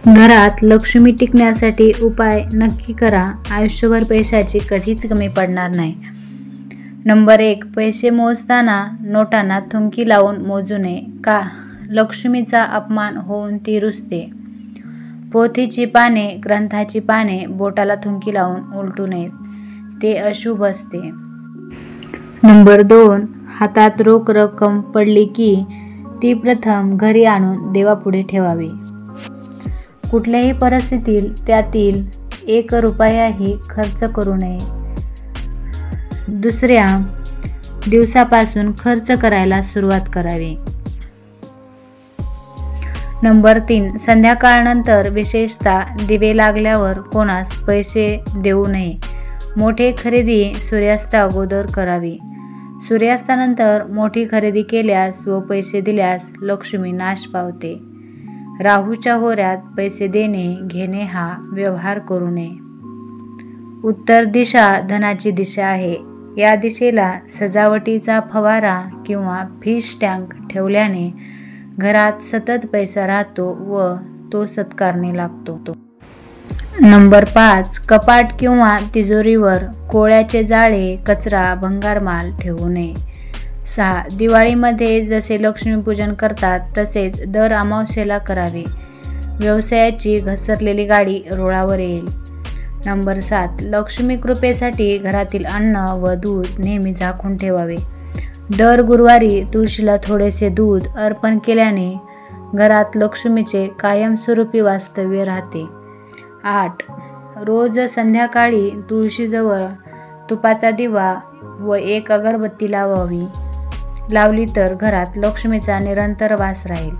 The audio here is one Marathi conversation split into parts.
घरात लक्ष्मी टिकण्यासाठी उपाय नक्की करा. आयुष्यभर पैशाची कधीच कमी पडणार नाही. नंबर 1. पैसे मोजताना नोटांना थुंकी लावून मोजू नये. का? लक्ष्मीचा अपमान होऊन ती रुसते. पोथीची पाने, ग्रंथाची पाने बोटाला थुंकी लावून उलटू नयेत. ते अशुभ असते. नंबर 2. हातात रोख रक्कम पडली की ती प्रथम घरी आणून देवापुढे ठेवावी. कुठल्याही परिस्थितीत त्यातील 1 रुपयाही खर्च करू नये. दुसऱ्या दिवसापासून खर्च करायला सुरुवात करावी. नंबर 3. संध्याकाळनंतर विशेषतः दिवे लागल्यावर कोणास पैसे देऊ नये. मोठी खरेदी सूर्यास्ता अगोदर करावी. सूर्यास्तानंतर मोठी खरेदी केल्यास व पैसे दिल्यास लक्ष्मी नाश पावते. राहूच्या होऱ्यात पैसे देणे घेणे हा व्यवहार करू नये. उत्तर दिशा धनाची दिशा आहे. या दिशेला सजावटीचा फवारा किंवा फिश टँक ठेवल्याने घरात सतत पैसा राहतो व तो सत्कारणी लागतो. नंबर 5. कपाट किंवा तिजोरीवर कोळ्याचे जाळे, कचरा, भंगारमाल ठेवू नये. 6. दिवाळीमध्ये जसे लक्ष्मीपूजन करतात तसेच दर अमावस्येला करावे. व्यवसायाची घसरलेली गाडी रुळावर येईल. नंबर 7. लक्ष्मी कृपेसाठी घरातील अन्न व दूध नेहमी झाकून ठेवावे. दर गुरुवारी तुळशीला थोडेसे दूध अर्पण केल्याने घरात लक्ष्मीचे कायमस्वरूपी वास्तव्य राहते. 8. रोज संध्याकाळी तुळशीजवळ तुपाचा दिवा व 1 अगरबत्ती लावली तर घरात लक्ष्मीचा निरंतर वास राहील.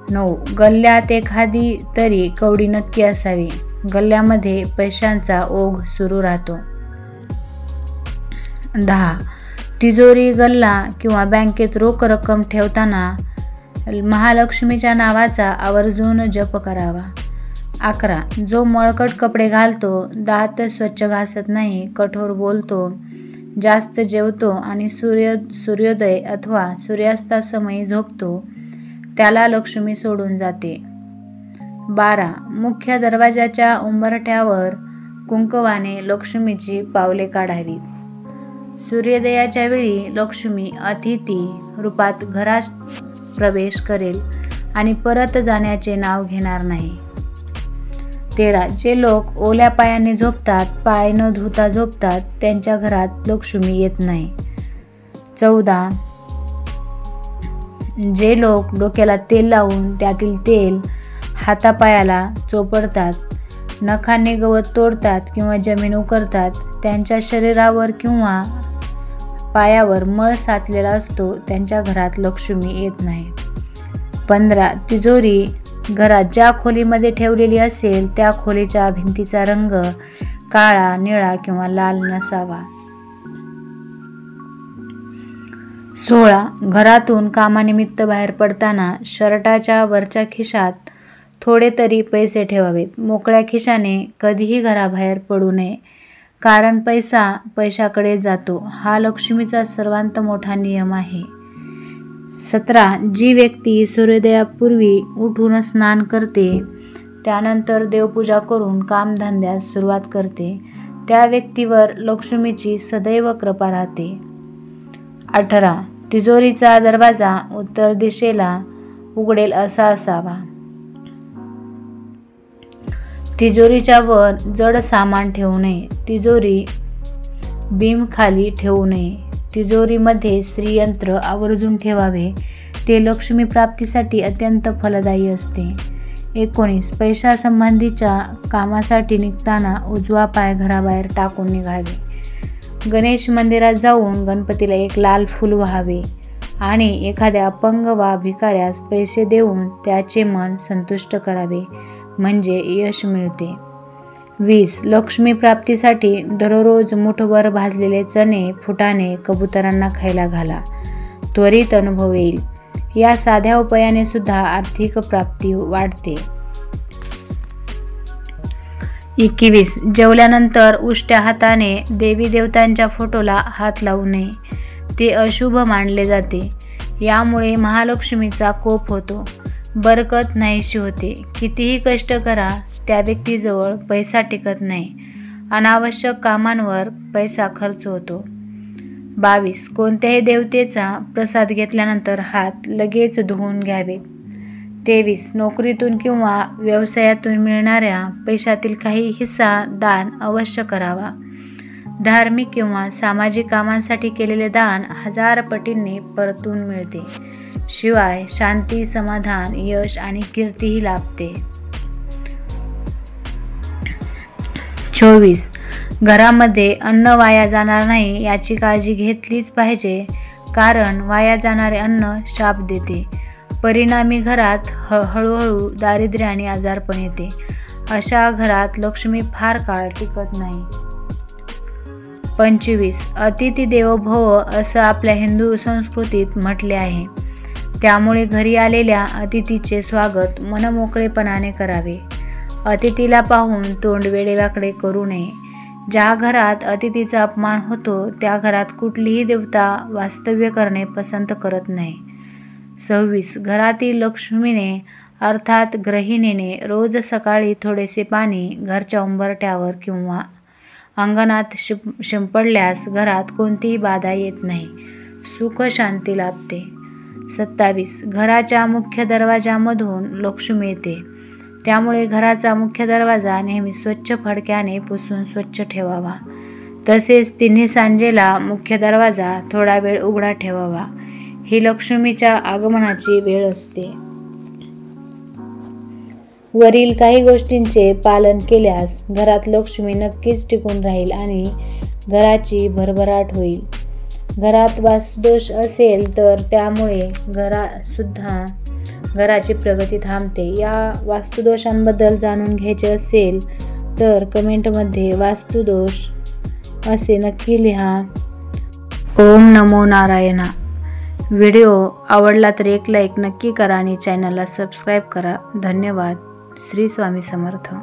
9. गल्ल्यात एखादी तरी कवडी नक्की असावी. गल्ल्यामध्ये पैशांचा ओघ सुरू राहतो. 10. तिजोरी, गल्ला किंवा बँकेत रोख रक्कम ठेवताना महालक्ष्मीच्या नावाचा आवर्जून जप करावा. 11. जो मळकट कपडे घालतो, दात स्वच्छ घासत नाही, कठोर बोलतो, जास्त जेवतो आणि सूर्योदय अथवा सूर्यास्तासमयी झोपतो त्याला लक्ष्मी सोडून जाते. 12. मुख्य दरवाजाच्या उंबरठ्यावर कुंकवाने लक्ष्मीची पावले काढावीत. सूर्योदयाच्या वेळी लक्ष्मी अतिथी रूपात घरात प्रवेश करेल आणि परत जाण्याचे नाव घेणार नाही. 13. जे लोक ओल्या पायाने झोपतात, पाय न धुता झोपतात त्यांच्या घरात लक्ष्मी येत नाही. 14. जे लोक डोक्याला तेल लावून त्यातील तेल हातापायाला चोपडतात, नखाने गवत तोडतात किंवा जमीन उकरतात त्यांच्या शरीरावर किंवा पायावर मळ साचलेला असतो त्यांच्या घरात लक्ष्मी येत नाही. 15. तिजोरी घरात ज्या खोलीमध्ये ठेवलेली असेल त्या खोलीच्या भिंतीचा रंग काळा, निळा किंवा लाल नसावा. 16. घरातून कामानिमित्त बाहेर पडताना शर्टाच्या वरच्या खिशात थोडे तरी पैसे ठेवावेत. मोकळ्या खिशाने कधीही घराबाहेर पडू नये, कारण पैसा पैशाकडे जातो हा लक्ष्मीचा सर्वांत मोठा नियम आहे. 17. जी व्यक्ती सूर्योदयापूर्वी उठून स्नान करते, त्यानंतर देवपूजा करून कामधंद्यास सुरुवात करते त्या व्यक्तीवर लक्ष्मीची सदैव कृपा राहते. 18. तिजोरीचा दरवाजा उत्तर दिशेला उघडेल असा असावा. तिजोरीच्या वर जड सामान ठेवू नये. तिजोरी बीम खाली ठेवू नये. तिजोरीमध्ये श्रीयंत्र आवर्जून ठेवावे. ते लक्ष्मी प्राप्तीसाठी अत्यंत फलदायी असते. 19. पैशासंबंधीच्या कामासाठी निघताना उजवा पाय घराबाहेर टाकून निघावे. गणेश मंदिरात जाऊन गणपतीला 1 लाल फूल वाहावे आणि एखाद्या अपंग वा भिकाऱ्यास पैसे देऊन त्याचे मन संतुष्ट करावे म्हणजे यश मिळते. 20. लक्ष्मी प्राप्तीसाठी दररोज मुठभर भाजलेले चणे, फुटाणे कबुतरांना खायला घाला. त्वरित अनुभव येईल. या साध्या उपायाने सुद्धा आर्थिक प्राप्ती वाढते. 21. जेवल्यानंतर उष्ट्या हाताने देवी देवतांच्या फोटोला हात लावू नये. ते अशुभ मानले जाते. यामुळे महालक्ष्मीचा कोप होतो. बरकत नाहीशी होते. कितीही कष्ट करा, त्या व्यक्तीजवळ पैसा टिकत नाही. अनावश्यक कामांवर पैसा खर्च होतो. 22. कोणत्याही देवतेचा प्रसाद घेतल्यानंतर हात लगेच धुवून घ्यावेत. 23. नोकरीतून किंवा व्यवसायातून मिळणाऱ्या पैशातील काही हिस्सा दान अवश्य करावा. धार्मिक किंवा सामाजिक कामांसाठी केलेले दान 1000 पटींनी परतून मिळते. शिवाय शांती, समाधान, यश आणि कीर्तीही लाभते. 24. घरामध्ये अन्न वाया जाणार नाही याची काळजी घेतलीच पाहिजे, कारण वाया जाणारे अन्न शाप देते. परिणामी घरात हळूहळू दारिद्र्य आणि आजारपण येते. अशा घरात लक्ष्मी फार काळ टिकत नाही. 25. अतिथी देवो भव असं आपल्या हिंदू संस्कृतीत म्हटले आहे. त्यामुळे घरी आलेल्या अतिथीचे स्वागत मनमोकळेपणाने करावे. अतिथीला पाहून तोंड वेडेवाकडे करू नये. ज्या घरात अतिथीचा अपमान होतो त्या घरात कुठलीही देवता वास्तव्य करणे पसंत करत नाही. 26. घरातील लक्ष्मीने अर्थात गृहिणीने रोज सकाळी थोडेसे पाणी घरच्या उंबरठ्यावर किंवा अंगणात शिंपडल्यास घरात कोणतीही बाधा येत नाही, सुख शांती लाभते. 27. घराच्या मुख्य दरवाजामधून लक्ष्मी येते. त्यामुळे घराचा मुख्य दरवाजा नेहमी स्वच्छ फडक्याने पुसून स्वच्छ ठेवावा. तसेच तिन्ही सांजेला मुख्य दरवाजा थोडा वेळ उघडा ठेवावा. ही लक्ष्मीच्या आगमनाची वेळ असते. वरील काही गोष्टींचे पालन केल्यास घरात लक्ष्मी नक्कीच टिकून राहील आणि घराची भरभराट होईल. घरात वास्तुदोष असेल तर त्यामुळे घराची प्रगती थांबते. या वास्तुदोषांबद्दल जाणून घ्यायचे असेल तर कमेंटमध्ये वास्तुदोष असे नक्की लिहा. ओम नमो नारायणा. व्हिडिओ आवडला तर एक लाईक नक्की करा आणि चॅनलला सबस्क्राईब करा. धन्यवाद. श्री स्वामी समर्थ.